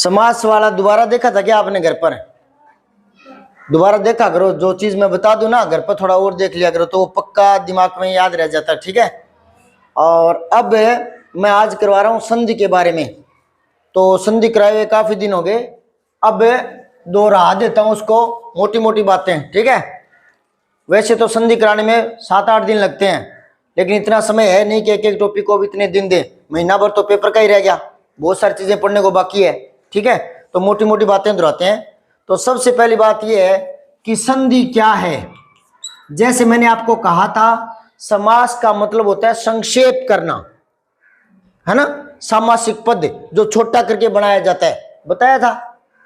समास वाला दोबारा देखा था क्या आपने घर पर? दोबारा देखा करो, जो चीज मैं बता दूं ना घर पर थोड़ा और देख लिया करो तो वो पक्का दिमाग में याद रह जाता है, ठीक है। और अब मैं आज करवा रहा हूं संधि के बारे में। तो संधि कराए हुए काफी दिन हो गए, अब दोहरा देता हूं उसको, मोटी मोटी बातें, ठीक है। वैसे तो संधि कराने में 7-8 दिन लगते हैं, लेकिन इतना समय है नहीं कि एक एक टॉपिक को भी इतने दिन दे। महीना भर तो पेपर का ही रह गया, बहुत सारी चीजें पढ़ने को बाकी है, ठीक है। तो मोटी मोटी बातें दोहराते हैं। तो सबसे पहली बात यह है कि संधि क्या है। जैसे मैंने आपको कहा था, समास का मतलब होता है संक्षेप करना, है ना। सामासिक पद जो छोटा करके बनाया जाता है, बताया था।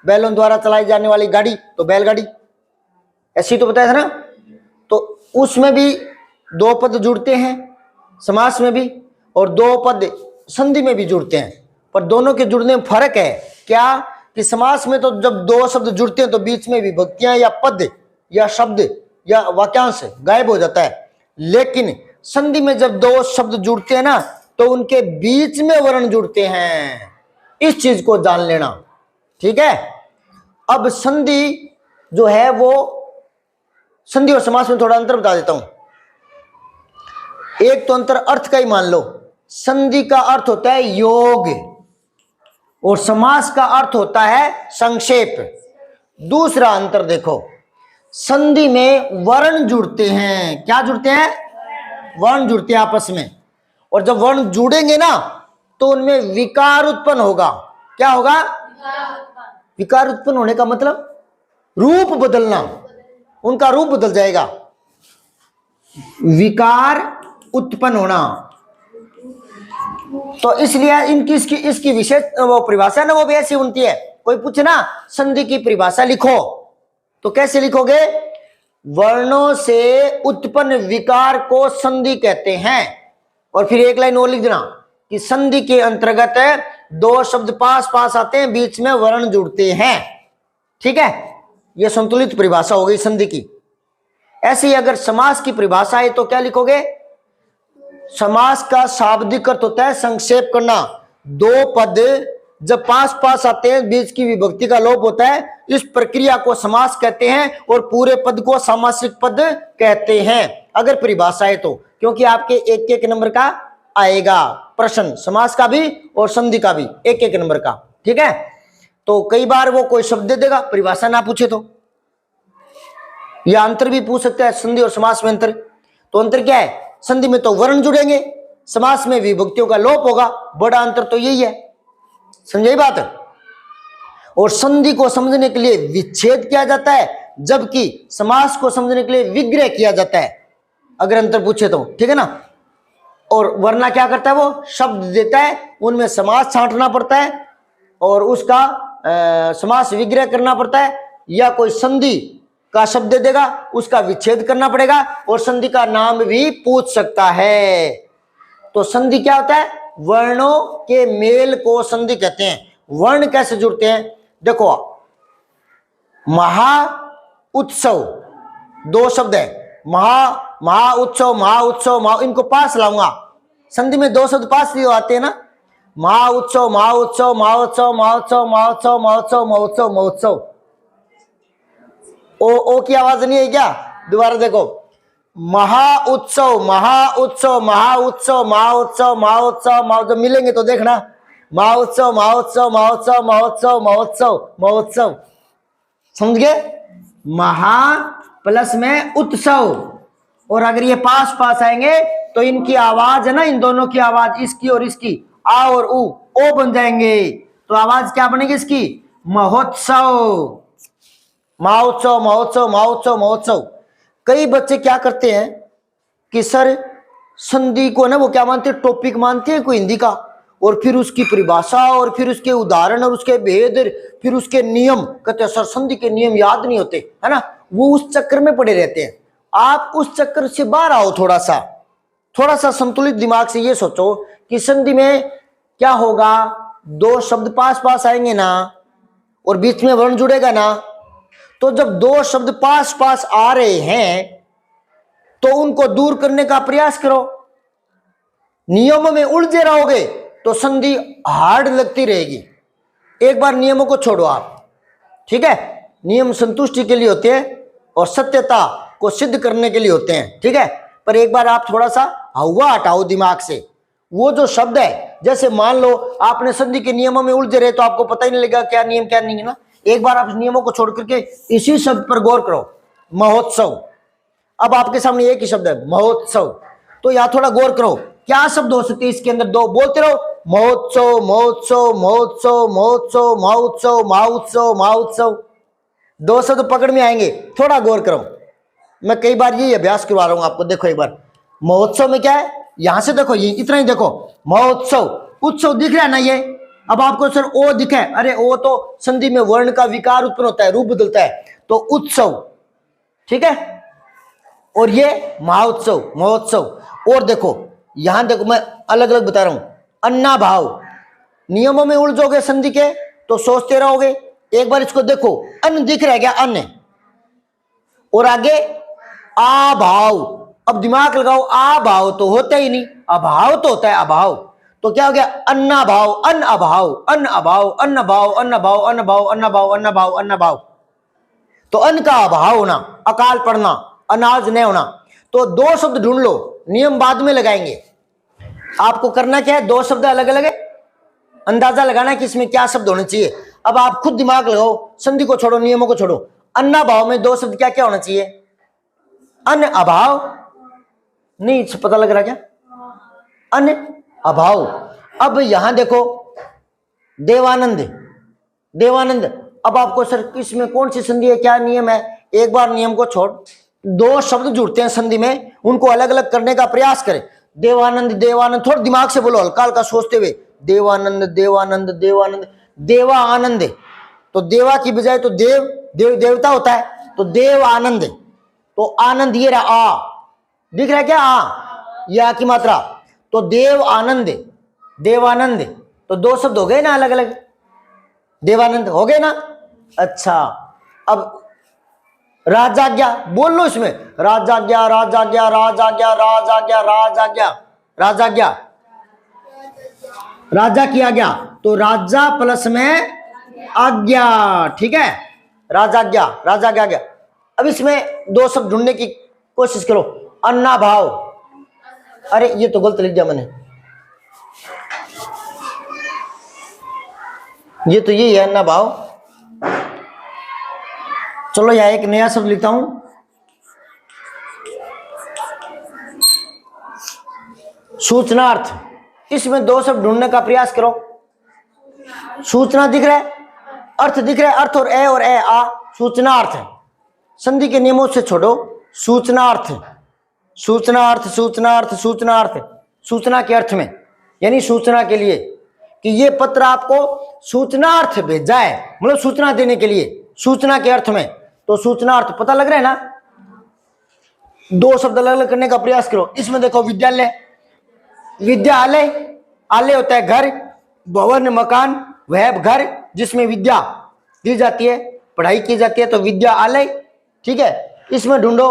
बैलों द्वारा चलाई जाने वाली गाड़ी तो बैलगाड़ी, ऐसी तो बताया था ना। तो उसमें भी 2 पद जुड़ते हैं समास में भी, और 2 पद संधि में भी जुड़ते हैं, पर दोनों के जुड़ने में फर्क है क्या कि समास में तो जब 2 शब्द जुड़ते हैं तो बीच में विभक्तियां या पद या शब्द या वाक्यांश गायब हो जाता है, लेकिन संधि में जब 2 शब्द जुड़ते हैं ना तो उनके बीच में वर्ण जुड़ते हैं। इस चीज को जान लेना, ठीक है। अब संधि जो है वो, संधि और समास में थोड़ा अंतर बता देता हूं। एक तो अंतर अर्थ का ही मान लो, संधि का अर्थ होता है योग और समास का अर्थ होता है संक्षेप। दूसरा अंतर देखो, संधि में वर्ण जुड़ते हैं। क्या जुड़ते हैं? वर्ण जुड़ते हैं आपस में, और जब वर्ण जुड़ेंगे ना तो उनमें विकार उत्पन्न होगा। क्या होगा? विकार उत्पन्न होने का मतलब रूप बदलना, उनका रूप बदल जाएगा, विकार उत्पन्न होना। तो इसलिए इनकी इसकी विशेष वो परिभाषा ना वो भी ऐसी बनती है। कोई पूछे ना संधि की परिभाषा लिखो तो कैसे लिखोगे? वर्णों से उत्पन्न विकार को संधि कहते हैं। और फिर एक लाइन और लिख देना कि संधि के अंतर्गत 2 शब्द पास पास आते हैं, बीच में वर्ण जुड़ते हैं, ठीक है। यह संतुलित परिभाषा हो गई संधि की। ऐसे ही अगर समास की परिभाषा है तो क्या लिखोगे? समास का शाब्दिक अर्थ होता है संक्षेप करना। 2 पद जब पास पास आते हैं, बीच की विभक्ति का लोप होता है, इस प्रक्रिया को समास कहते हैं, और पूरे पद को सामासिक पद कहते हैं अगर परिभाषा है तो। क्योंकि आपके एक नंबर का आएगा प्रश्न, समास का भी और संधि का भी एक नंबर का, ठीक है। तो कई बार वो कोई शब्द दे देगा, परिभाषा ना पूछे तो, या अंतर भी पूछ सकता है संधि और समास में अंतर। तो अंतर क्या है? संधि में तो वर्ण जुड़ेंगे, समास में विभक्तियों का लोप होगा। बड़ा अंतर तो यही है, समझे बात। और संधि को समझने के लिए विच्छेद किया जाता है, जबकि समास को समझने के लिए विग्रह किया जाता है अगर अंतर पूछे तो, ठीक है ना। और वरना क्या करता है? वो शब्द देता है, उनमें समास छांटना पड़ता है और उसका समास विग्रह करना पड़ता है, या कोई संधि का शब्द दे देगा, उसका विच्छेद करना पड़ेगा, और संधि का नाम भी पूछ सकता है। तो संधि क्या होता है? वर्णों के मेल को संधि कहते हैं। वर्ण कैसे जुड़ते हैं? देखो, महा उत्सव 2 शब्द है, महा उत्सव, इनको पास लाऊंगा। संधि में 2 शब्द पास लिए आते हैं ना, महा उत्सव। ओ की आवाज नहीं है क्या? दोबारा देखो, महा उत्सव, जब मिलेंगे तो देखना, महोत्सव, समझ गए? महा प्लस में उत्सव, और अगर ये पास पास आएंगे तो इनकी आवाज है ना, इन दोनों की आवाज, इसकी और इसकी, आ और ओ बन जाएंगे। तो आवाज क्या बनेगी इसकी? महोत्सव। कई बच्चे क्या करते हैं कि सर संधि को ना वो क्या मानते हैं? टॉपिक मानते हैं कोई हिंदी का, और फिर उसकी परिभाषा और फिर उसके उदाहरण और उसके भेद फिर उसके नियम, कहते हैं सर संधि के नियम याद नहीं होते, है ना। वो उस चक्कर में पड़े रहते हैं। आप उस चक्कर से बाहर आओ, थोड़ा सा संतुलित दिमाग से ये सोचो कि संधि में क्या होगा? 2 शब्द पास पास आएंगे ना, और बीच में वर्ण जुड़ेगा ना, तो जब 2 शब्द पास पास आ रहे हैं तो उनको दूर करने का प्रयास करो। नियमों में उलझे रहोगे तो संधि हार्ड लगती रहेगी। एक बार नियमों को छोड़ो आप, ठीक है। नियम संतुष्टि के लिए होते हैं और सत्यता को सिद्ध करने के लिए होते हैं, ठीक है। पर एक बार आप थोड़ा सा हवा हटाओ दिमाग से। वो जो शब्द है, जैसे मान लो आपने संधि के नियमों में उलझे रहे तो आपको पता ही नहीं लगेगा क्या नियम क्या नहीं है ना। एक बार आप नियमों को छोड़ करके इसी शब्द पर गौर करो, महोत्सव। अब आपके सामने एक ही शब्द है, महोत्सव। तो यहां थोड़ा गौर करो, क्या शब्द हो सकते हैं इसके अंदर? दो बोलते रहो, महोत्सव महोत्सव महोत्सव महोत्सव महोत्सव महोत्सव महोत्सव। दो शब्द पकड़ में आएंगे, थोड़ा गौर करो। मैं कई बार ये अभ्यास करवा रहा हूं आपको। देखो एक बार, महोत्सव में क्या है, यहां से देखो, ये इतना ही देखो, महोत्सव। उत्सव दिख रहा है ना ये। अब आपको सर ओ दिखे, अरे ओ तो संधि में वर्ण का विकार उत्पन्न होता है, रूप बदलता है, तो उत्सव, ठीक है। और ये महोत्सव, महोत्सव। और देखो यहां देखो, मैं अलग अलग बता रहा हूं। अन्ना भाव, नियमों में उलझोगे संधि के तो सोचते रहोगे। एक बार इसको देखो, अन्न दिख रहा है क्या? अन्न। और आगे अभाव। अब दिमाग लगाओ, अभाव तो होता ही नहीं, अभाव तो होता है, अभाव। तो क्या हो गया? अन्ना भाव, अन्न अभाव, अन्न अभाव, अन्न भाव, अन्न भाव, अन्न भाव, अन्न भाव, अन्न भाव, अन्न भाव। तो अन्न का अभाव होना, अकाल पड़ना, अनाज नहीं होना। तो दो शब्द ढूंढ लो, नियम बाद में लगाएंगे। आपको करना क्या है, दो शब्द अलग अलग है, अंदाजा लगाना है कि इसमें क्या शब्द होने चाहिए। अब आप खुद दिमाग लगाओ, संधि को छोड़ो, नियमों को छोड़ो। अन्ना भाव में दो शब्द क्या क्या होना चाहिए? अन्न अभाव, नहीं पता लग रहा क्या? अन्न अभाव। अब यहां देखो, देवानंद, देवानंद। अब आपको सर इसमें कौन सी संधि है, क्या नियम है? एक बार नियम को छोड़, दो शब्द जुड़ते हैं संधि में, उनको अलग अलग करने का प्रयास करें। देवानंद, देवानंद, थोड़ा दिमाग से बोलो, हल्का हल्का सोचते हुए। देवानंद, देवानंद, देवानंद, देवा आनंद। तो देवा की बजाय तो देव, देव देवता होता है, तो देव आनंद। तो आनंद ये रहा, आ दिख रहा है क्या? आ, या की मात्रा। तो देव आनंद, देवानंद। तो दो शब्द हो गए ना अलग अलग, देवानंद हो गए ना। अच्छा, अब राजाज्ञा बोल लो इसमें, राजाज्ञा, राजाज्ञा, राजाज्ञा, राजाज्ञा, राजाज्ञा, राजाज्ञा, राजा की आज्ञा। तो राजा प्लस में आज्ञा, ठीक है, राजाज्ञा, राजा की आज्ञा। अब इसमें दो शब्द ढूंढने की कोशिश करो। अन्ना भाव, अरे ये तो गलत लिख दिया मैंने, ये तो यही है अन्ना भाव। चलो यहां एक नया शब्द लिखता हूं, सूचनार्थ। इसमें दो शब्द ढूंढने का प्रयास करो। सूचना दिख रहा है, अर्थ दिख रहा है, अर्थ और ए आ, सूचनार्थ। संधि के नियमों से छोड़ो, सूचनार्थ, सूचनार्थ, सूचनार्थ, सूचनार्थ। सूचना के अर्थ में, यानी सूचना के लिए, कि ये पत्र आपको सूचनार्थ भेजा है, मतलब सूचना देने के लिए, सूचना के अर्थ में। तो सूचनार्थ पता लग रहा है ना। दो शब्द अलग अलग करने का प्रयास करो। इसमें देखो, विद्यालय, विद्यालय, आलय होता है घर, भवन मकान, वह घर जिसमें विद्या दी जाती है, पढ़ाई की जाती है, तो विद्यालय, ठीक है। इसमें ढूंढो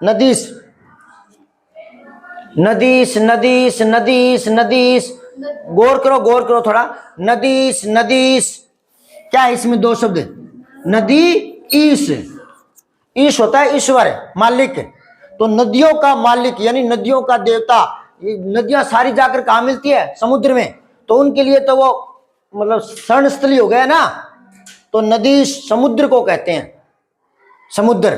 नदीस, नदीस, नदीस, नदीस, नदीस। गौर करो, गौर करो थोड़ा। नदीस, नदीस, क्या है इसमें? दो शब्द, नदी, ईश। ईश होता है ईश्वर, मालिक। तो नदियों का मालिक यानी नदियों का देवता। ये नदियां सारी जाकर कहां मिलती है? समुद्र में। तो उनके लिए तो वो मतलब शरण स्थली हो गया ना। तो नदी समुद्र को कहते हैं, समुद्र।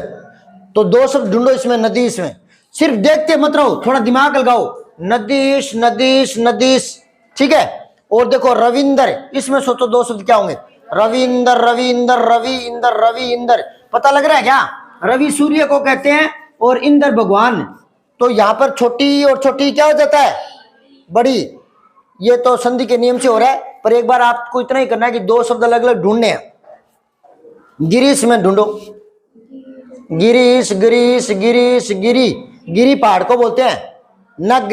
तो दो शब्द ढूंढो इसमें, नदीस में। सिर्फ देखते मत रहो, थोड़ा दिमाग लगाओ। नदीश, नदीश, नदीश, ठीक है। और देखो रविंदर, इसमें सोचो दो शब्द क्या होंगे? रविंदर, रविंदर, रवि इंदर, रवि इंदर। पता लग रहा है क्या? रवि सूर्य को कहते हैं और इंदर भगवान। तो यहां पर छोटी और छोटी क्या हो जाता है? बड़ी। ये तो संधि के नियम से हो रहा है, पर एक बार आपको इतना ही करना है कि दो शब्द अलग अलग ढूंढने हैं। गिरीश में ढूंढो, गिरीश, गिरीश, गिरीश, गिरी। गिरी पहाड़ को बोलते हैं, नग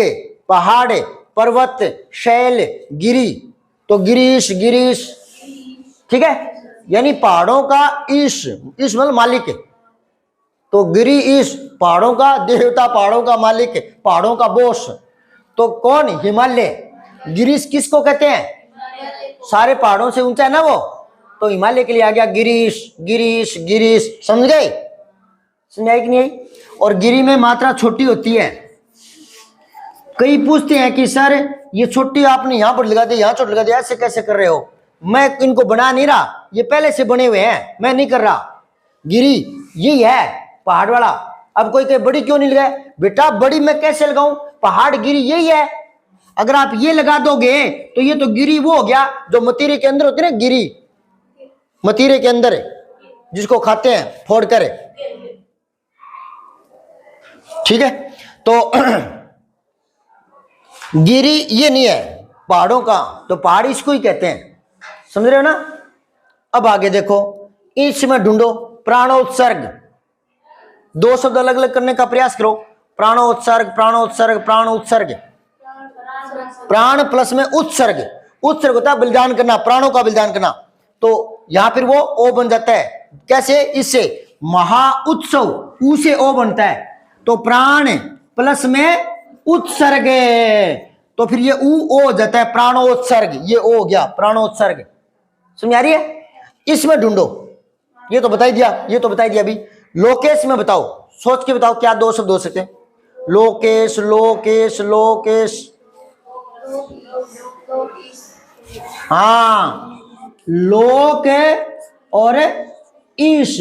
पहाड़, पर्वत, शैल, गिरी। तो गिरीश, गिरीश, ठीक है, यानी पहाड़ों का ईश, ईश मतलब मालिक। तो गिरी ईश, पहाड़ों का देवता, पहाड़ों का मालिक, पहाड़ों का बॉस। तो कौन? हिमालय। गिरीश किसको कहते हैं? सारे पहाड़ों से ऊंचा है ना वो, तो हिमालय के लिए आ गया गिरीश गिरीश गिरीश। समझ गए? समझाई कि नहीं? और गिरी में मात्रा छोटी होती है। कई पूछते हैं कि सर ये छोटी आपने यहां पर लगा दी, यहां चोट लगा दी, ऐसे कैसे कर रहे हो? मैं इनको बना नहीं रहा, ये पहले से बने हुए हैं, मैं नहीं कर रहा। गिरी यही है पहाड़ वाला। अब कोई कहे बड़ी क्यों नहीं लगाए? बेटा बड़ी मैं कैसे लगाऊं? पहाड़ गिरी यही है। अगर आप ये लगा दोगे तो ये तो गिरी वो हो गया जो मतीरे के अंदर होती है ना, गिरी मतीरे के अंदर जिसको खाते हैं फोड़ कर। ठीक है, तो गिरी ये नहीं है पहाड़ों का, तो पहाड़ इसको ही कहते हैं। समझ रहे हो ना? अब आगे देखो, इसमें ढूंढो प्राणोत्सर्ग। दो शब्द अलग अलग करने का प्रयास करो। प्राणोत्सर्ग प्राणोत्सर्ग प्राणोत्सर्ग। प्राण प्लस में उत्सर्ग। उत्सर्ग होता है बलिदान करना, प्राणों का बलिदान करना। तो यहां फिर वो ओ बन जाता है। कैसे? इससे महाउत्सव, ऊ से ओ बनता है, तो प्राण प्लस में उत्सर्ग, तो फिर ये ऊ ओ हो जाता है प्राणोत्सर्ग। ये ओ हो गया प्राणोत्सर्ग। समझ आ रही है? इसमें ढूंढो। ये तो बता ही दिया, ये तो बता ही दिया। अभी लोकेश में बताओ, सोच के बताओ क्या दो शब्द हो सकते हैं? लोकेश लोकेश लोकेश। हाँ, लोक और ईश।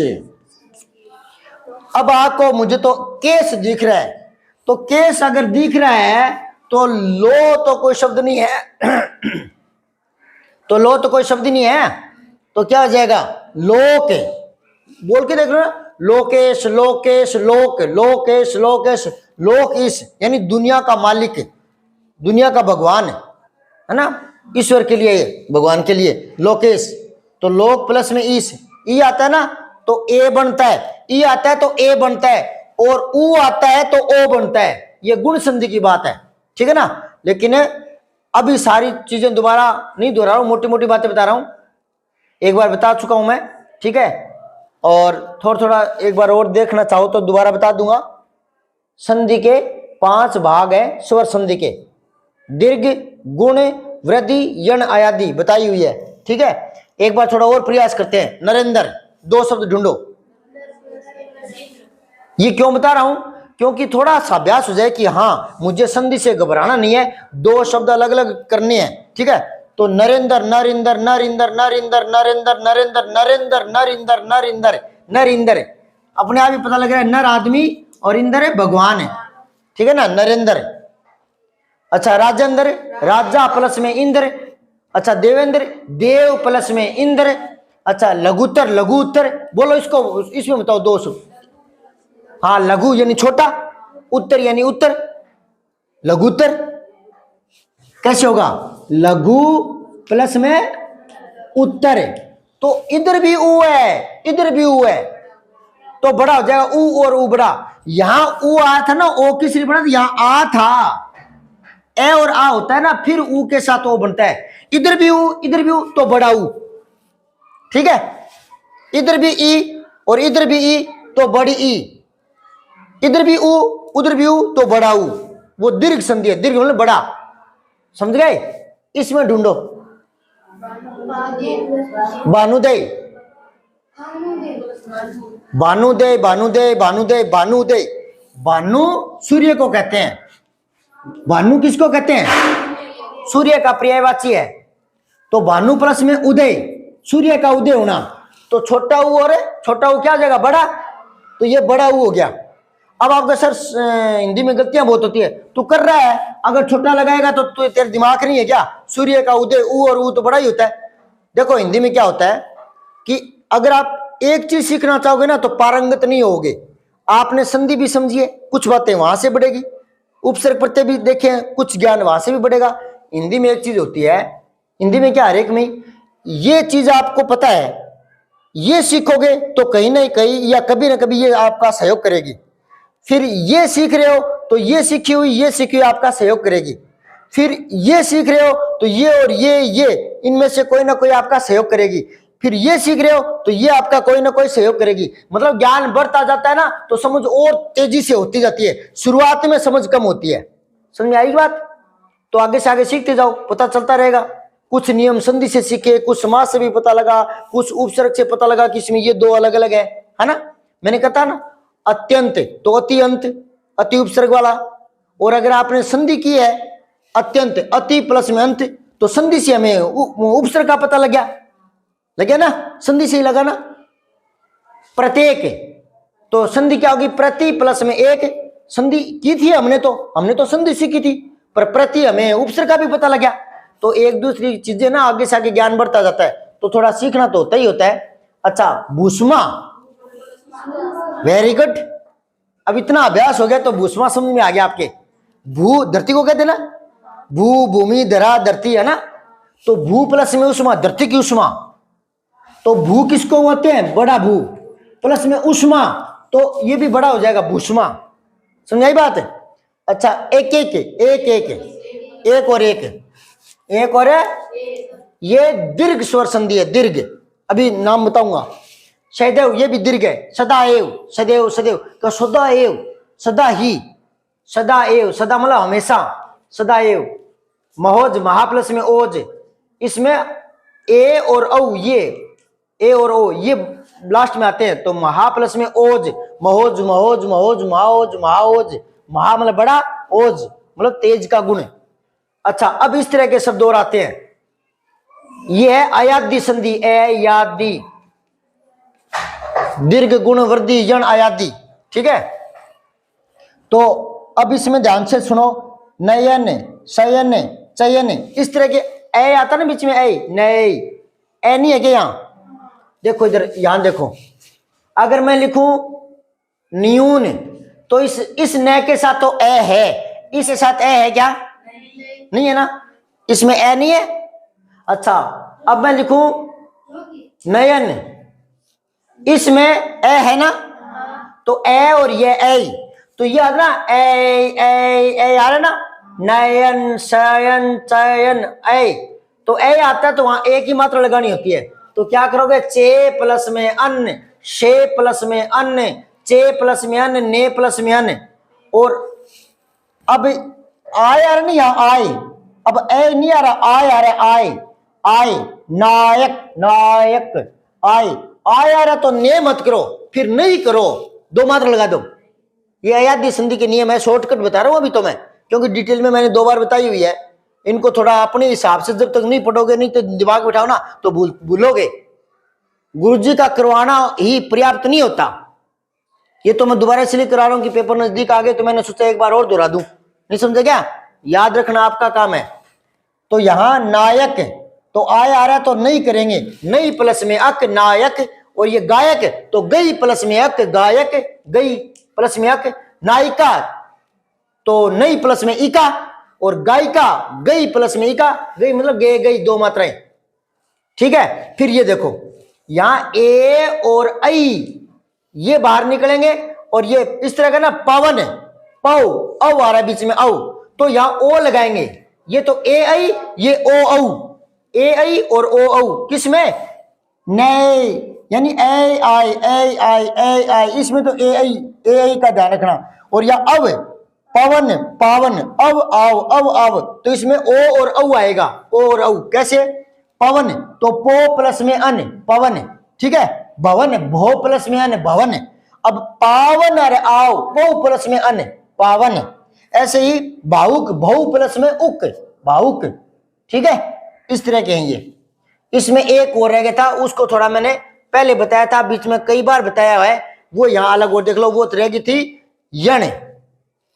अब आपको मुझे तो केस दिख रहा है, तो केस अगर दिख रहा है तो लो तो कोई शब्द नहीं है तो लो तो कोई शब्द नहीं है, तो क्या हो जाएगा? लोक। बोल के देख रहे हो, लोकेश लोकेश लोक लोकेश लोकेश लोक ईश, यानी दुनिया का मालिक, दुनिया का भगवान है ना, ईश्वर के लिए, भगवान के लिए लोकेश। तो लोक प्लस में ईश, ई आता है ना तो ए बनता है, ई आता है तो ए बनता है, और ऊ आता है तो ओ बनता है। ये गुण संधि की बात है, ठीक है ना? लेकिन अभी सारी चीजें दोबारा नहीं दोहरा रहा हूं, मोटी मोटी बातें बता रहा हूं, एक बार बता चुका हूं मैं, ठीक है? और थोड़ा थोड़ा एक बार और देखना चाहो तो दोबारा बता दूंगा। संधि के 5 भाग है स्वर संधि के, दीर्घ गुण वृद्धि यण आयादि बताई हुई है, ठीक है? एक बार थोड़ा और प्रयास करते हैं। नरेंद्र, दो शब्द ढूंढो। ये क्यों बता रहा हूं? क्योंकि थोड़ा सा अभ्यास हो जाए कि हाँ मुझे संधि से घबराना नहीं है, दो शब्द अलग अलग करने हैं, ठीक है? तो नरेंद्र नरेंद्र नरेंद्र नरेंद्र नरेंद्र नरेंद्र नरेंद्र नरेंद्र नरेंद्र नरेंद्र, अपने आप ही पता लग रहा है नर आदमी और इंद्र भगवान है, ठीक है ना? नरेंद्र। अच्छा, राजेंद्र, राजा प्लस में इंद्र। अच्छा, देवेंद्र, देव प्लस में इंद्र। अच्छा, लघुत्तर, लघुत्तर बोलो इसको, इसमें बताओ दो शब्द। हाँ, लघु यानी छोटा, उत्तर यानी उत्तर, लघुत्तर। कैसे होगा? लघु प्लस में उत्तर, तो इधर भी ऊ है, इधर भी ऊ है, तो बड़ा हो जाएगा ऊ और ऊ बड़ा। यहां ऊ आया था ना, ओ की सिर्फ बना, यहां आ था, ए और आ होता है ना, फिर ऊ के साथ ओ बनता है। इधर भी ऊ, इधर भी ऊ, तो बड़ा ऊ, ठीक है? इधर भी ई और इधर भी ई, तो बड़ी ई। इधर भी ऊ, उधर भी ऊ, तो बड़ा ऊ। वो दीर्घ संधि है, दीर्घ मतलब बड़ा। समझ गए? इसमें ढूंढो। भानुदय, भानुदय भानुदय भानुदय भानुदय। भानु सूर्य को कहते हैं। भानु किसको कहते हैं? सूर्य का पर्यायवाची है। तो भानु प्लस में उदय, सूर्य का उदय होना, तो छोटा ऊ और छोटा ऊ क्या हो जाएगा? बड़ा, तो ये बड़ा ऊ हो गया। अब आपका सर हिंदी में गलतियां बहुत होती है, तू कर रहा है, अगर छोटा लगाएगा तो तेरे दिमाग नहीं है क्या? सूर्य का उदय, ऊ और ऊ तो बड़ा ही होता है। देखो हिंदी में क्या होता है कि अगर आप एक चीज सीखना चाहोगे ना तो पारंगत नहीं होगे। आपने संधि भी समझिए, कुछ बातें वहां से बढ़ेगी, उपसर्ग प्रत्यय भी देखें, कुछ ज्ञान वहां से भी बढ़ेगा। हिंदी में एक चीज होती है, हिंदी में क्या, हर एक में ये चीज आपको पता है, ये सीखोगे तो कहीं ना कहीं या कभी ना कभी ये आपका सहयोग करेगी। फिर ये सीख रहे हो तो ये सीखी हुई आपका सहयोग करेगी। फिर ये सीख रहे हो तो ये और ये इनमें से कोई ना कोई आपका सहयोग करेगी। फिर ये सीख रहे हो तो ये आपका कोई ना कोई सहयोग करेगी। मतलब ज्ञान बढ़ता जाता है ना तो समझ और तेजी से होती जाती है, शुरुआत में समझ कम होती है। समझ में आई बात? तो आगे से आगे सीखते जाओ, पता चलता रहेगा। कुछ नियम संधि से सीखे, कुछ समाज से भी पता लगा, कुछ उपसर्ग से पता लगा कि इसमें ये दो अलग अलग है ना। मैंने कहा ना अत्यंत तो अति अंत, अति उपसर्ग वाला, और अगर आपने संधि की है अत्यंत अति प्लस में अंत, तो संधि से हमें उपसर्ग का पता लग गया ना, संधि से ही लगा ना। प्रत्येक तो संधि क्या होगी, प्रति प्लस में एक, संधि की थी हमने तो संधि सीखी थी, पर प्रति हमें उपसर्ग का भी पता लग गया। तो एक दूसरी चीजें ना आगे से आगे ज्ञान बढ़ता जाता है, तो थोड़ा सीखना तो होता ही होता है। अच्छा भूष्मा, वेरी गुड। अब इतना अभ्यास हो गया तो भूष्मा समझ में आ गया आपके। भू धरती को कहते ना, भू भूमि धरा धरती है ना, तो भू प्लस में उष्मा, धरती की उष्मा, तो भू किसको होते हैं, बड़ा भू प्लस में उष्मा, तो ये भी बड़ा हो जाएगा भूष्मा। समझाई बात है। अच्छा एक एक एक एक एक और एक और ये दीर्घ स्वर संधि है, दीर्घ, अभी नाम बताऊंगा। सदैव ये भी दीर्घ है, सदाएव, सदैव सदैव तो सदाएव, सदा ही, सदाएव, सदा मतलब हमेशा, सदाएव। महोज महा प्लस में ओज, इसमें ए और औ, ये ए और ओ ये लास्ट में आते हैं, तो महा प्लस में ओज, महोज महोज महोज महाओज महाओज, महा मतलब बड़ा, ओज मतलब तेज का गुण। अच्छा अब इस तरह के शब्द और आते हैं, ये है अयादी संधि, ए यादी, दीर्घ गुण वृद्धि यण आयादी, ठीक है। तो अब इसमें ध्यान से सुनो, नयन शयन चयन, इस तरह के ए आता ना बीच में, ए नए, ए नहीं है क्या यहां, देखो इधर, यहां देखो, अगर मैं लिखूं न्यून, तो इस न के साथ तो ए है, इसके साथ ए है क्या, नहीं है ना, इसमें ए नहीं है। अच्छा अब मैं लिखूं नयन, इसमें ए है ना, तो ए और ये ए, तो ये आ ना ए आ रहा ना, नयन शयन चयन ए, तो ए आता है तो वहां ए की मात्रा लगानी होती है। तो क्या करोगे, चे प्लस में अन्न, शे प्लस में अन्न, चे प्लस में अन्न, ने प्लस में अन्न, और अब आय आ रहा नहीं, यहां आय, अब ए नहीं आ रहा, आय आ रहा, आय आय, नायक नायक, आय आय आ रहा, तो ने मत करो, फिर नहीं करो, दो मात्रा लगा दो। ये अयादी संधि के नियम है, शॉर्टकट बता रहा हूं अभी तो मैं, क्योंकि डिटेल में मैंने 2 बार बताई हुई है। इनको थोड़ा अपने हिसाब से जब तक नहीं पढ़ोगे, नहीं तो दिमाग बिठाओ ना तो भूलोगे। गुरुजी का करवाना ही पर्याप्त नहीं होता। ये तो मैं दोबारा इसलिए करा रहा हूं कि पेपर नजदीक आ गए, तो मैंने सोचा एक बार और दोहरा दूं, नहीं समझे क्या, याद रखना आपका काम है। तो यहां नायक, तो आय आ रहा है तो नहीं करेंगे, नहीं प्लस में अक नायक, और ये गायक तो गई प्लस में अक गायक, गई प्लस में अक, नायिका तो नहीं प्लस में इका, और गायिका गई प्लस में इका, गई मतलब गे गई, दो मात्राएं, ठीक है। फिर ये देखो यहां ए और आई ये बाहर निकलेंगे, और ये इस तरह का ना पवन, पौ औ आ रहा है बीच में औ, तो यहां ओ लगाएंगे, ये तो ए आई, ये ओ औ, ए आई और ओ औ, किसमें, नए, यानी ए आई ए आई ए आई, इसमें तो ए आई का ध्यान रखना। और या अब पवन पावन, अब तो इसमें ओ और औ आएगा, ओ और औ, कैसे, पवन तो पो प्लस में अन, पवन, ठीक है। भवन भो प्लस में अन, भवन। अब पावन अरे आओ, बहु प्लस में अन, पावन। ऐसे ही भावुक बहु प्लस में उक, भावुक, ठीक है। इस तरह के हैं ये। इसमें एक और रह गया था, उसको थोड़ा मैंने पहले बताया था, बीच में कई बार बताया है, वो यहां अलग और देख लो, वो रह गई थी यण।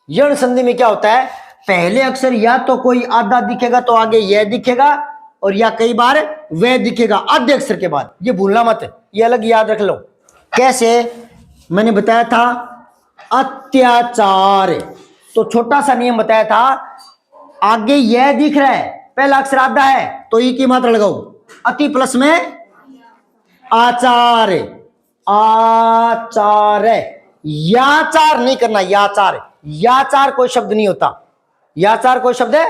यण संधि में क्या होता है, पहले अक्षर या तो कोई आधा दिखेगा तो आगे यह दिखेगा, और या कई बार वह दिखेगा आधे अक्षर के बाद, ये भूलना मत, ये अलग याद रख लो। कैसे, मैंने बताया था अत्याचार, तो छोटा सा नियम बताया था, आगे यह दिख रहा है, पहला अक्षर आधा है तो ई की मात्रा लगाओ, अति प्लस में आचार, आचार, याचार नहीं करना, याचार, याचार कोई शब्द नहीं होता, याचार कोई शब्द है,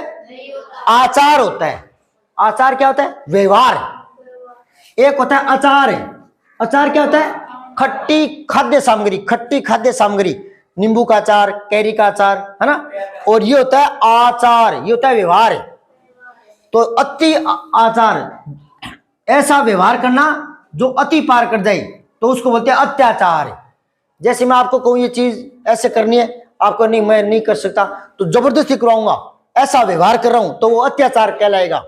आचार होता है। आचार क्या होता है, व्यवहार। एक होता है अचार, अचार क्या होता है, खट्टी खाद्य सामग्री, खट्टी खाद्य सामग्री, नींबू का अचार, कैरी का अचार, है ना। और ये होता है आचार, ये होता है व्यवहार। तो अति आचार, ऐसा व्यवहार करना जो अति पार कर जाए, तो उसको बोलते हैं अत्याचार। जैसे मैं आपको कहूं ये चीज ऐसे करनी है, आपको नहीं, मैं नहीं कर सकता, तो जबरदस्ती करवाऊंगा, ऐसा व्यवहार कर रहा हूं, तो वो अत्याचार कहलाएगा।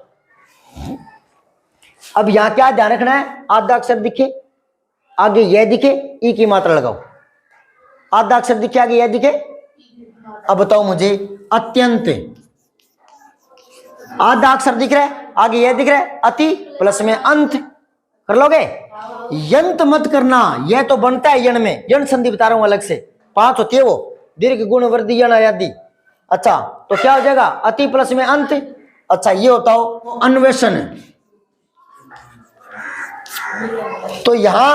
अब यहां क्या ध्यान रखना है, आधा अक्षर दिखे आगे यह दिखे, ई की मात्रा लगाओ। आधा अक्षर दिखे आगे यह दिखे। अब बताओ मुझे, अत्यंत, आधा अक्षर दिख रहा है आगे यह दिख रहा है, अति प्लस में अंत, कर लोगे। यंत मत करना, यह तो बनता है यण में, यण संधि बता रहा हूं अलग से, 5 होती है वो, दीर्घ गुण वृद्धि यण आदि। अच्छा तो क्या हो जाएगा, अति प्लस में अंत। अच्छा ये बताओ अन्वेषण, तो यहां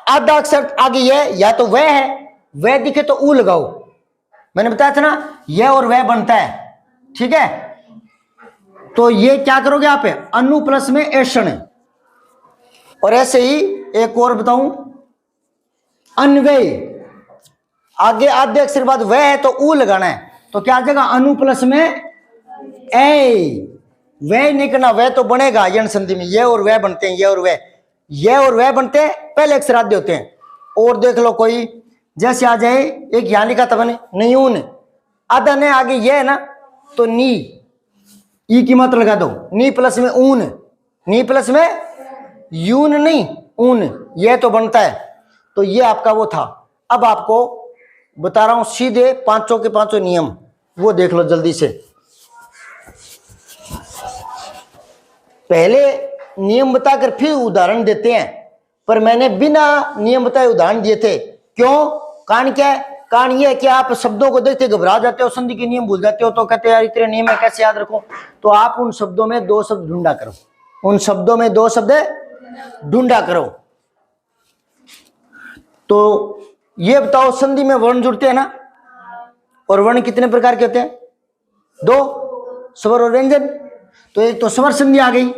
आधा अक्षर आगे यह, या तो वह है, वह दिखे तो ऊ लगाओ। मैंने बताया था ना, यह और वह बनता है, ठीक है। तो ये क्या करोगे आप, अनु प्लस में ऐषण। और ऐसे ही एक और बताऊं, अन्वय, आगे आधे अक्षर बाद वह है तो ऊ लगाना है, तो क्या आ जाएगा, अनु प्लस में ए। वह नहीं करना, वह तो बनेगा यण संधि में, ये और वह बनते हैं, ये और वह, ये और वह बनते हैं, पहले अक्षर आद्य होते हैं। और देख लो कोई, जैसे आ जाए, एक यहां लिखा था मैंने न्यून, आधा ने आगे ये है ना, तो नी, ई की मात्रा लगा दो, नी प्लस में ऊन, नी प्लस में यून नहीं ऊन, ये तो बनता है। तो ये आपका वो था। अब आपको बता रहा हूं सीधे पांचों के पांचों नियम, वो देख लो जल्दी से। पहले नियम बताकर फिर उदाहरण देते हैं, पर मैंने बिना नियम बताए उदाहरण दिए थे। क्यों, कारण क्या है, कारण ये है कि आप शब्दों को देखते घबरा जाते हो, संधि के नियम भूल जाते हो, तो कहते हैं यार इतने नियम है कैसे याद रखो। तो आप उन शब्दों में 2 शब्द ढूंढा करो, उन शब्दों में 2 शब्द ढूंढा करो। तो ये बताओ, संधि में वर्ण जुड़ते हैं ना, और वर्ण कितने प्रकार के होते हैं, 2, स्वर और व्यंजन। तो एक तो स्वर संधि आ गई,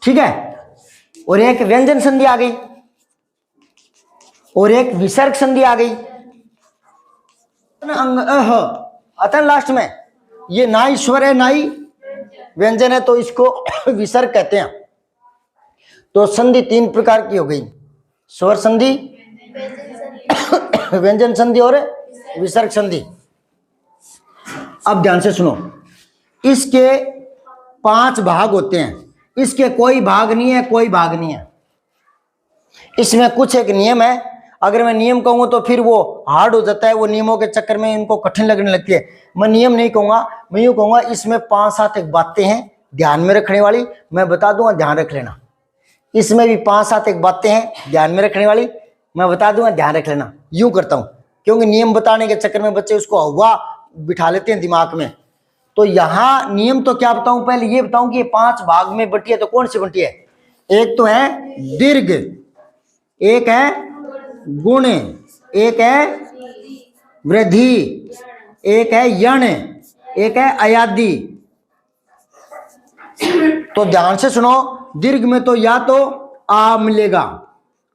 ठीक है, और एक व्यंजन संधि आ गई, और एक विसर्ग संधि आ गई। अतः लास्ट में ये ना ही स्वर है ना ही व्यंजन है, तो इसको विसर्ग कहते हैं। तो संधि 3 प्रकार की हो गई, स्वर संधि, व्यंजन संधि और विसर्ग संधि। अब ध्यान से सुनो, इसके 5 भाग होते हैं, इसके कोई भाग नहीं है, कोई भाग नहीं है। इसमें कुछ एक नियम है, अगर मैं नियम कहूंगा तो फिर वो हार्ड हो जाता है, वो नियमों के चक्कर में इनको कठिन लगने लगती है। मैं नियम नहीं कहूंगा, मैं यूं कहूंगा इसमें 5-7 एक बातें हैं ध्यान में रखने वाली, मैं बता दूंगा ध्यान रख लेना। इसमें भी 5-7 एक बातें हैं ध्यान में रखने वाली, मैं बता दूंगा ध्यान रख लेना। यूं करता हूं, क्योंकि नियम बताने के चक्कर में बच्चे उसको हुआ बिठा लेते हैं दिमाग में। तो यहां नियम तो क्या बताऊं, पहले ये बताऊं कि ये 5 भाग में बटी है, तो कौन सी बटी है। एक तो है दीर्घ, एक है गुण, एक है वृद्धि, एक है यण, एक है अयादि। तो ध्यान से सुनो, दीर्घ में तो या तो आ मिलेगा,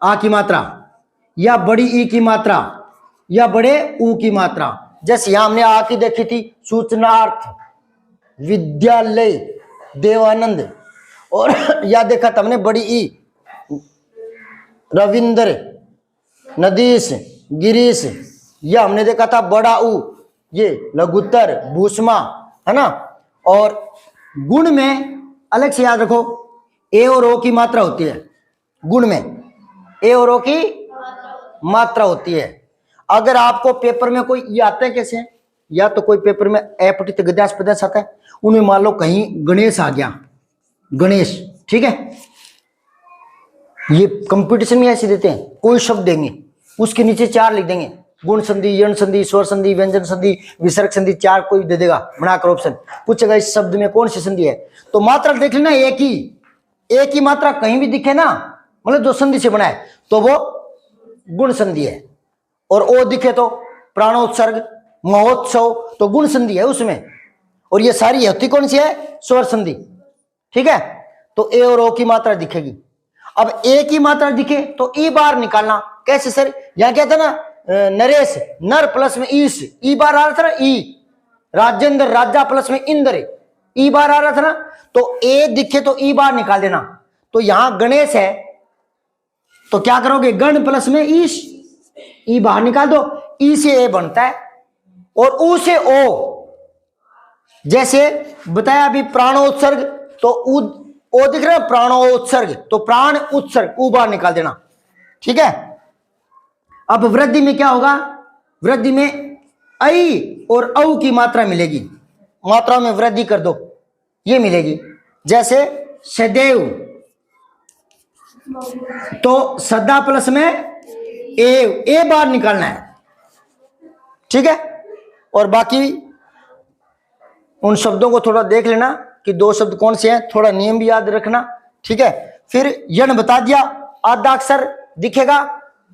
आ की मात्रा, या बड़ी ई की मात्रा, या बड़े ऊ की मात्रा। जैसे यहां हमने आ की देखी थी, सूचनार्थ, विद्यालय, देवानंद, और या देखा था हमने बड़ी ई, रविंद्र, नदीश, गिरीश, या हमने देखा था बड़ा ऊ, ये लघुत्तर, भूषमा, है ना। और गुण में अलग से याद रखो, ए और ओ की मात्रा होती है, गुण में ए और ओ की मात्रा होती है। अगर आपको पेपर में कोई ये आते हैं कैसे, या तो कोई पेपर में अपठित गद्यास पदास आता है, उनमें मान लो कहीं गणेश आ गया, गणेश, ठीक है, ये कंपटीशन में ऐसे देते हैं, कोई शब्द देंगे उसके नीचे 4 लिख देंगे, गुण संधि, यण संधि, स्वर संधि, व्यंजन संधि, विसर्ग संधि, 4 कोई दे देगा बनाकर ऑप्शन, पूछेगा इस शब्द में कौन सी संधि है। तो मात्रा देख लेना, एक ही मात्रा कहीं भी दिखे ना, मतलब जो संधि से बना है, तो वो गुण संधि है। और ओ दिखे तो प्राणोत्सर्ग, महोत्सव, तो गुण संधि है उसमें। और ये सारी होती कौन सी है, स्वर संधि, ठीक है। तो ए और ओ की मात्रा दिखेगी। अब ए की मात्रा दिखे तो ई बार निकालना, कैसे सर, यहां क्या था ना, नरेश, नर प्लस में ईश, ई बार आ रहा था ना, ई, राजेंद्र, राजा प्लस में इंद्र, ई बार आ रहा था ना, तो ए दिखे तो ई बार निकाल देना। तो यहां गणेश है तो क्या करोगे, गण प्लस में ईश, ई बाहर निकाल दो, ई से ए बनता है और ऊ से ओ। जैसे बताया अभी प्राणोत्सर्ग, तो ओ दिख रहा है प्राणोत्सर्ग, तो प्राण उत्सर्ग ऊ बाहर निकाल देना, ठीक है। अब वृद्धि में क्या होगा, वृद्धि में ऐ और औ की मात्रा मिलेगी, मात्रा में वृद्धि कर दो, ये मिलेगी। जैसे सदैव, तो सदा प्लस में ए बार निकालना है, ठीक है। और बाकी उन शब्दों को थोड़ा देख लेना कि दो शब्द कौन से हैं, थोड़ा नियम भी याद रखना, ठीक है। फिर यण बता दिया, आधा अक्षर दिखेगा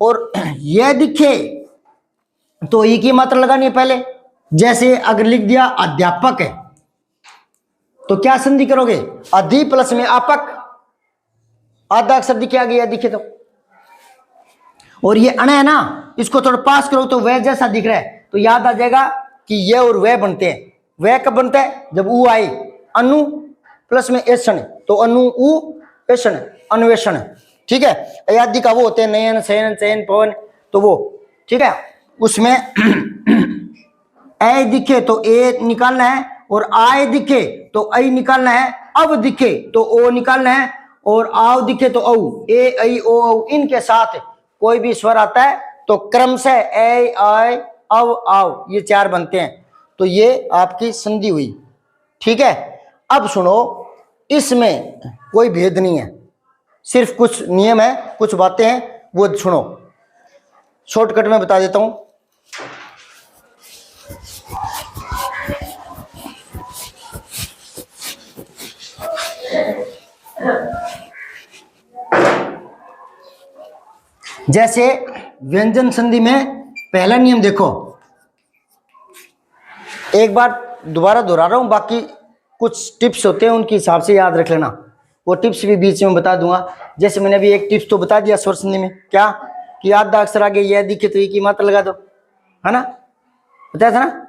और यह दिखे तो ई की मात्रा लगानी है पहले। जैसे अगर लिख दिया अध्यापक है तो क्या संधि करोगे, अधि प्लस में आपक, आधा अक्षर दिखे आगे या दिखे तो। और ये अण है ना, इसको थोड़ा पास करो तो वह जैसा दिख रहा है, तो याद आ जाएगा कि ये और वह बनते हैं। वह कब बनता है, जब ऊ आए, अनु प्लस में एषण, तो अनु ऊ एषण, अन्वेषण, ठीक है। अयादि का वो होते हैं नयन शयन चयन पवन, तो वो, ठीक है। उसमें ए दिखे तो ए निकालना है, और आय दिखे तो ऐ निकालना है, अब दिखे तो ओ निकालना है, और आव दिखे तो औ, ए ऐ ओ औ, इनके साथ कोई भी स्वर आता है तो क्रम से ए आय अव आव, ये चार बनते हैं। तो ये आपकी संधि हुई, ठीक है। अब सुनो, इसमें कोई भेद नहीं है, सिर्फ कुछ नियम है, कुछ बातें हैं, वो सुनो, शॉर्टकट में बता देता हूं। जैसे व्यंजन संधि में पहला नियम देखो, एक बार दोबारा दोहरा रहा हूं, बाकी कुछ टिप्स होते हैं उनके हिसाब से याद रख लेना, वो टिप्स भी बीच में बता दूंगा। जैसे मैंने अभी एक टिप्स तो बता दिया स्वर संधि में, क्या कि आधा अक्षर आगे यह दिखे तो ई की मात्रा लगा दो, है ना, बताया था ना।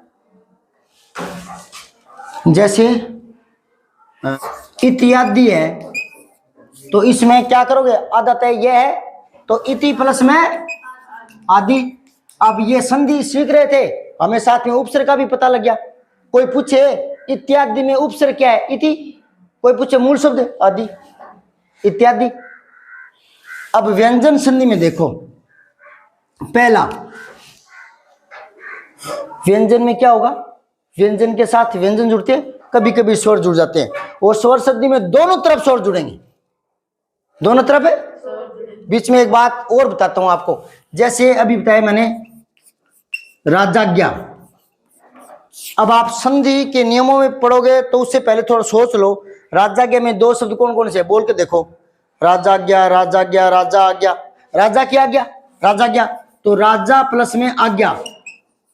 जैसे इत्यादि है तो इसमें क्या करोगे, आधा तय यह है तो इति प्लस में आदि। अब ये संधि सीख रहे थे, हमें साथ में उपसर्ग का भी पता लग गया। कोई पूछे इत्यादि में उपसर्ग क्या है, इति, कोई पूछे मूल शब्द आदि, इत्यादि। अब व्यंजन संधि में देखो, पहला व्यंजन में क्या होगा, व्यंजन के साथ व्यंजन जुड़ते हैं, कभी कभी स्वर जुड़ जाते हैं, और स्वर संधि में दोनों तरफ स्वर जुड़ेंगे, दोनों तरफ है। बीच में एक बात और बताता हूं आपको, जैसे अभी बताया मैंने राजाज्ञा। अब आप संधि के नियमों में पढ़ोगे तो उससे पहले थोड़ा सोच लो, राजाज्ञा में दो शब्द कौन कौन से बोल के देखो, राजाज्ञा, राजाज्ञा, राजा आज्ञा, राजा की आज्ञा, राजाज्ञा, तो राजा प्लस में आज्ञा।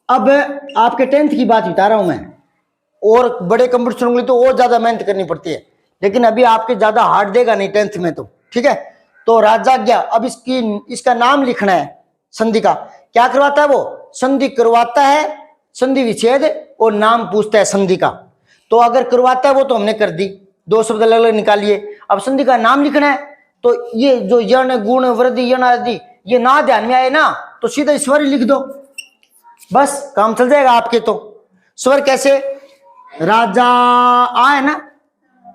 अब आपके 10th की बात बता रहा हूं मैं, और बड़े कंपटीशन होंगे तो और ज्यादा मेहनत करनी पड़ती है, लेकिन अभी आपके ज्यादा हार्ड देगा नहीं 10th में, तो ठीक है। तो राजाज्ञा, अब इसका नाम लिखना है संधि का, क्या करवाता है वो, संधि करवाता है, संधि विच्छेद और नाम पूछता है संधि का। तो अगर करवाता है वो तो हमने कर दी, दो शब्द अलग अलग निकालिए। अब संधि का नाम लिखना है, तो ये जो यण गुण वृद्धि यण आदि ये ना ध्यान में आए ना, तो सीधा स्वर ही लिख दो, बस काम चल जाएगा आपके। तो स्वर कैसे, राजा आ है ना,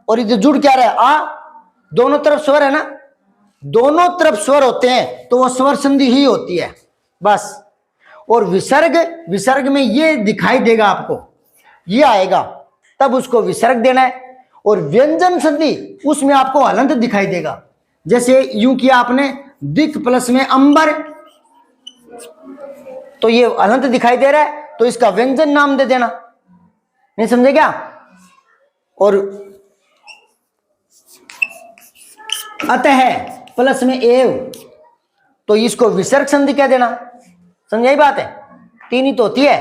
और इधर जुड़ क्या रहा है आ, दोनों तरफ स्वर है ना, दोनों तरफ स्वर होते हैं तो वो स्वर संधि ही होती है, बस। और विसर्ग, विसर्ग में ये दिखाई देगा आपको, ये आएगा तब उसको विसर्ग देना है। और व्यंजन संधि उसमें आपको हलंत दिखाई देगा, जैसे यूं किया आपने दिक प्लस में अंबर, तो ये हलंत दिखाई दे रहा है तो इसका व्यंजन नाम दे देना, नहीं समझे क्या। और अतः प्लस में एव, तो इसको विसर्ग संधि कह देना, समझाई बात है। तीन ही तो होती है,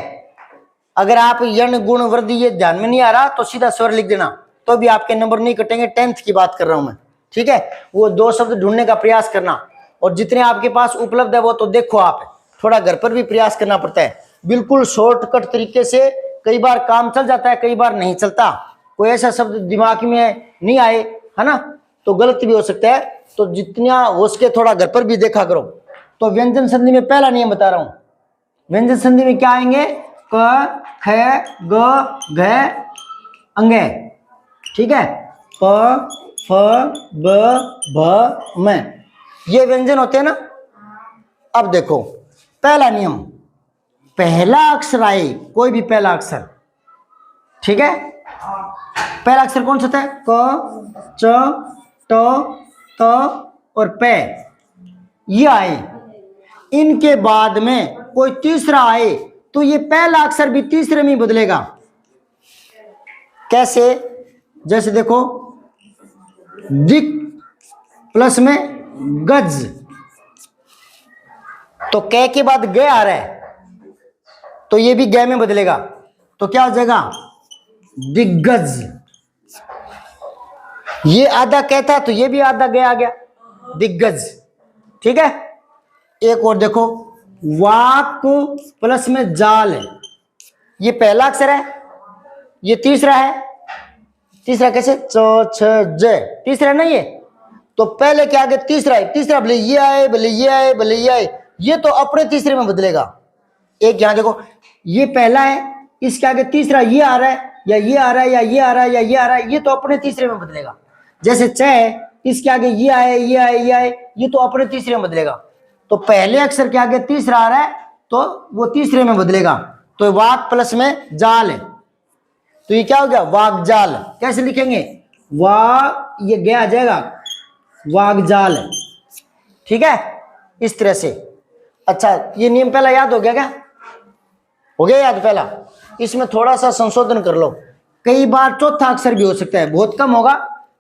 अगर आप यण गुण वृद्धि ये ध्यान में नहीं आ रहा तो सीधा स्वर लिख देना, तो भी आपके नंबर नहीं कटेंगे। 10th की बात कर रहा हूं मैं, ठीक है। वो दो शब्द ढूंढने का प्रयास करना, और जितने आपके पास उपलब्ध है वो तो देखो, आप थोड़ा घर पर भी प्रयास करना पड़ता है। बिल्कुल शॉर्टकट तरीके से कई बार काम चल जाता है, कई बार नहीं चलता, कोई ऐसा शब्द दिमाग में नहीं आए, है ना, तो गलत भी हो सकता है। तो जितना हो सके थोड़ा घर पर भी देखा करो। तो व्यंजन संधि में पहला नियम बता रहा हूं। व्यंजन संधि में क्या आएंगे? क, ख, ग, घ, अंगे, ठीक है, प, फ, ब, भ, म, ये व्यंजन होते हैं ना। अब देखो पहला नियम, पहला अक्षर आए, कोई भी पहला अक्षर, ठीक है, पहला अक्षर कौन सा होता है? क, च, ट, त और प, ये आए, इनके बाद में कोई तीसरा आए तो ये पहला अक्षर भी तीसरे में बदलेगा। कैसे? जैसे देखो, दिक प्लस में गज, तो क के बाद ग आ रहा है तो ये भी ग में बदलेगा, तो क्या हो जाएगा? दिग्गज। ये आधा कहता तो ये भी आधा ग आ गया, दिग्गज, ठीक है। एक और देखो, वाक प्लस में जाल, ये पहला अक्षर है, ये तीसरा है। तीसरा कैसे? च, छ, ज, तीसरा नहीं है, तो पहले के आगे तीसरा है, तीसरा भले ये आए, भले ये आए, भले ये आए, ये तो अपने तीसरे में बदलेगा। एक यहां देखो, ये पहला है, इसके आगे तीसरा ये आ रहा है, या ये आ रहा है, या ये आ रहा है, या ये आ रहा है, ये तो अपने तीसरे में बदलेगा। जैसे च है, इसके आगे ये आए, ये आए, ये आए, ये तो अपने तीसरे में बदलेगा। तो पहले अक्षर के आगे तीसरा आ रहा है तो वो तीसरे में बदलेगा। तो वाक प्लस में जाल है, तो ये क्या हो गया? वागजाल। कैसे लिखेंगे? वा, ये गया आ जाएगा, वागजाल, ठीक है, इस तरह से। अच्छा, ये नियम पहला याद हो गया क्या? हो गया याद पहला? इसमें थोड़ा सा संशोधन कर लो, कई बार चौथा अक्षर भी हो सकता है, बहुत कम होगा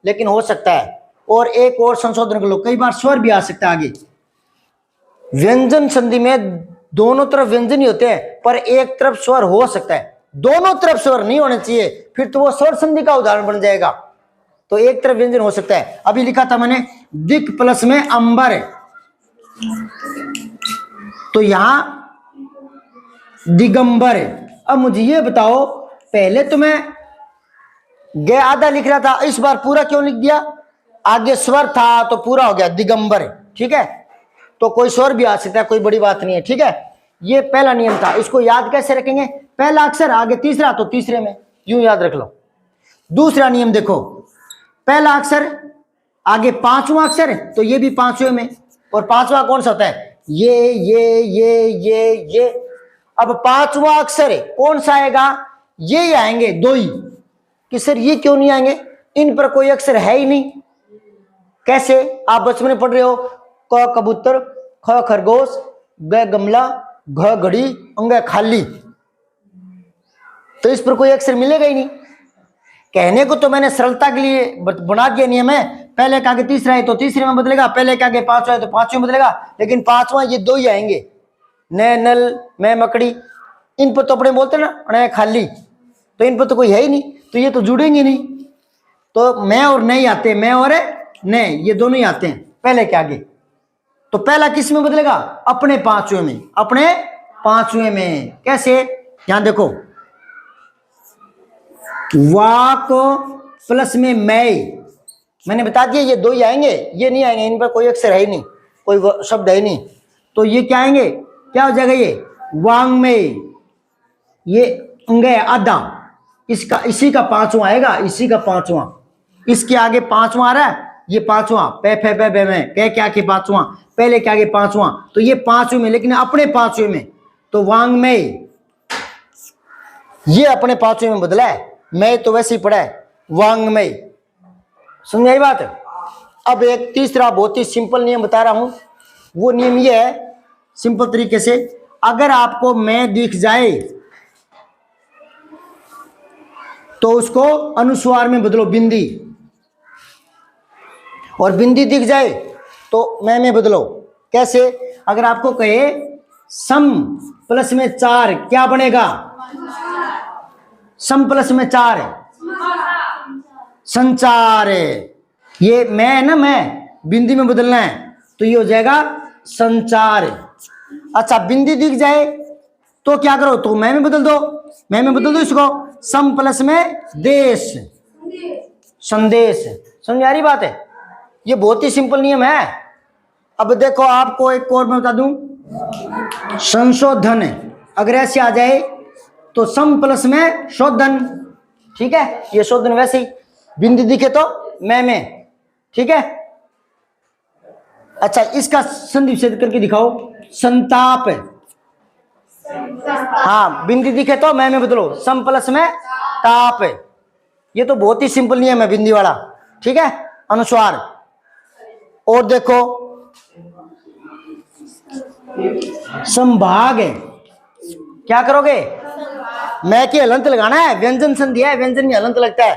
लेकिन हो सकता है। और एक और संशोधन कर लो, कई बार स्वर भी आ सकता है आगे। व्यंजन संधि में दोनों तरफ व्यंजन ही होते हैं, पर एक तरफ स्वर हो सकता है, दोनों तरफ स्वर नहीं होने चाहिए, फिर तो वो स्वर संधि का उदाहरण बन जाएगा। तो एक तरफ व्यंजन हो सकता है। अभी लिखा था मैंने दिक प्लस में अंबर, तो यहां दिगंबर। अब मुझे ये बताओ, पहले तो मैं ग आधा लिख रहा था, इस बार पूरा क्यों लिख दिया? आगे स्वर था तो पूरा हो गया दिगंबर, ठीक है। तो कोई स्वर भी आ सकता है, कोई बड़ी बात नहीं है, ठीक है। ये पहला नियम था, इसको याद कैसे रखेंगे? पहला अक्षर आगे तीसरा तो तीसरे में, यूं याद रख लो। दूसरा नियम देखो, पहला अक्षर आगे पांचवा अक्षर तो ये भी पांचवें में, और पांचवा कौन सा होता है? ये। अब पांचवा अक्षर कौन सा आएगा? ये आएंगे दो ही, कि सर ये क्यों नहीं आएंगे? इन पर कोई अक्षर है ही नहीं। कैसे? आप बचपन में पढ़ रहे हो, क कबूतर, ख खरगोश, ग गमला, घ घड़ी, अंग खाली, तो इस पर कोई अक्षर मिलेगा ही नहीं। कहने को तो मैंने सरलता के लिए बना दिया नियम है, पहले के आगे तीसरा है तो तीसरे में बदलेगा, पहले के आगे पांचवा है तो पांचवें में बदलेगा, लेकिन पांचवा ये दो ही आएंगे, न नल, मैं मकड़ी, इन पर तो अपने बोलते ना अणे खाली, तो इन पर तो कोई है ही नहीं, तो ये तो जुड़ेंगे नहीं। तो मैं और नहीं आते, मैं और न, ये दोनों ही आते हैं पहले के आगे। तो पहला किस में बदलेगा? अपने पांचवें में, अपने पांचवें में। कैसे? यहां देखो, वाक प्लस में मैंने बता दिया ये दो ही आएंगे, ये नहीं आएंगे, इन पर कोई अक्षर है ही नहीं, कोई शब्द है ही नहीं, तो ये क्या आएंगे? क्या हो जाएगा? ये वांग में, ये अंगे आधा, इसका इसी का पांचवा आएगा, इसी का पांचवा, इसके आगे पांचवा आ रहा है, ये पांचवा, पे फे पे पे में, पे क्या के पांचवा, पहले क्या के पांचवा, तो ये पांचवें में, लेकिन अपने पांचवें में, तो वांग में, ये अपने पांचवें में बदला है, मैं तो वैसे ही पढ़ा है वांग में। समझ आई बात? अब एक तीसरा बहुत ही सिंपल नियम बता रहा हूं, वो नियम ये है सिंपल तरीके से, अगर आपको मैं दिख जाए तो उसको अनुस्वार में बदलो, बिंदी, और बिंदी दिख जाए तो मैं में बदलो। कैसे? अगर आपको कहे सम प्लस में 4 क्या बनेगा? सम प्लस में 4 संचार, ये मैं है ना, मैं बिंदी में बदलना है तो ये हो जाएगा संचार। अच्छा, बिंदी दिख जाए तो क्या करो? तो मैं में बदल दो, मैं में बदल दो इसको, सम प्लस में देश, संदेश। समझ आ रही बात है? ये बहुत ही सिंपल नियम है। अब देखो आपको एक और मैं बता दूं, संशोधन। अगर ऐसे आ जाए तो सम प्लस में शोधन, ठीक है, ये शोधन वैसे ही बिंदु दिखे तो में, ठीक है। अच्छा, इसका संधि विच्छेद करके दिखाओ, संताप। हाँ, बिंदी दिखे तो में बदलो, सम प्लस में ताप। ये तो बहुत ही सिंपल नियम है बिंदी वाला, ठीक है, अनुस्वार। और देखो संभाग है, क्या करोगे? मैं के हलंत लगाना है, व्यंजन संधि है, व्यंजन में हलंत लगता है,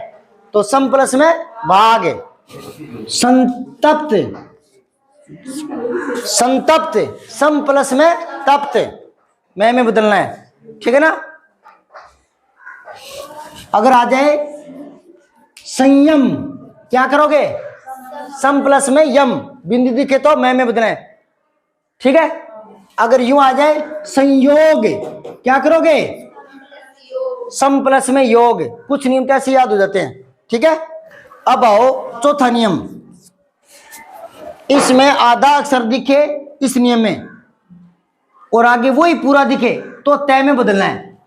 तो सम प्लस में भाग। संतप्त, संतप्त, सम प्लस में तप्त, में बदलना है, ठीक है ना। अगर आ जाए संयम, क्या करोगे? सम प्लस में यम, बिंदु दिखे तो में बदलना है, ठीक है। अगर यूं आ जाए संयोग, क्या करोगे? सम प्लस में योग। कुछ नियम कैसे याद हो जाते हैं, ठीक है। अब आओ चौथा नियम, इसमें आधा अक्षर दिखे इस नियम में और आगे वही पूरा दिखे तो तय में बदलना है।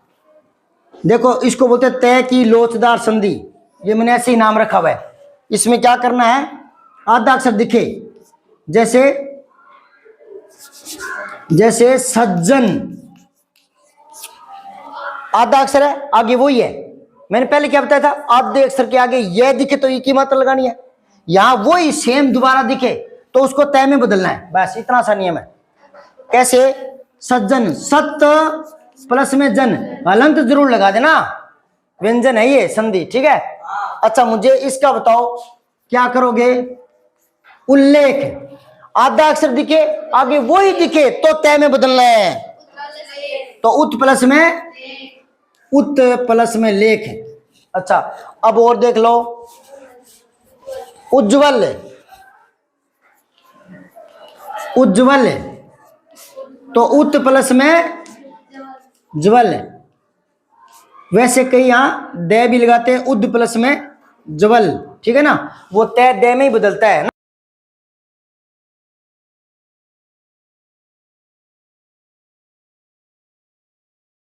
देखो इसको बोलते हैं तय की लोचदार संधि, ये मैंने ऐसे ही नाम रखा हुआ है। इसमें क्या करना है, आधा अक्षर दिखे, जैसे सज्जन, आधा अक्षर है, आगे वही है। मैंने पहले क्या बताया था, आधे अक्षर के आगे यह दिखे तो ये की मात्रा लगानी है, यहां वही सेम दोबारा दिखे तो उसको तय में बदलना है, बस इतना सा नियम है। कैसे? सज्जन, सत्य प्लस में जन, हलंत जरूर लगा देना, व्यंजन है ये संधि, ठीक है। अच्छा, मुझे इसका बताओ क्या करोगे? उल्लेख, आधा अक्षर दिखे आगे वही दिखे तो तय में बदलना है, तो उत प्लस में लेख। अच्छा, अब और देख लो, उज्जवल, उज्जवल, तो उत प्लस में ज्वल। वैसे कई यहां दे भी लगाते हैं, उद प्लस में ज्वल, ठीक है ना, वो तय दे में ही बदलता है ना।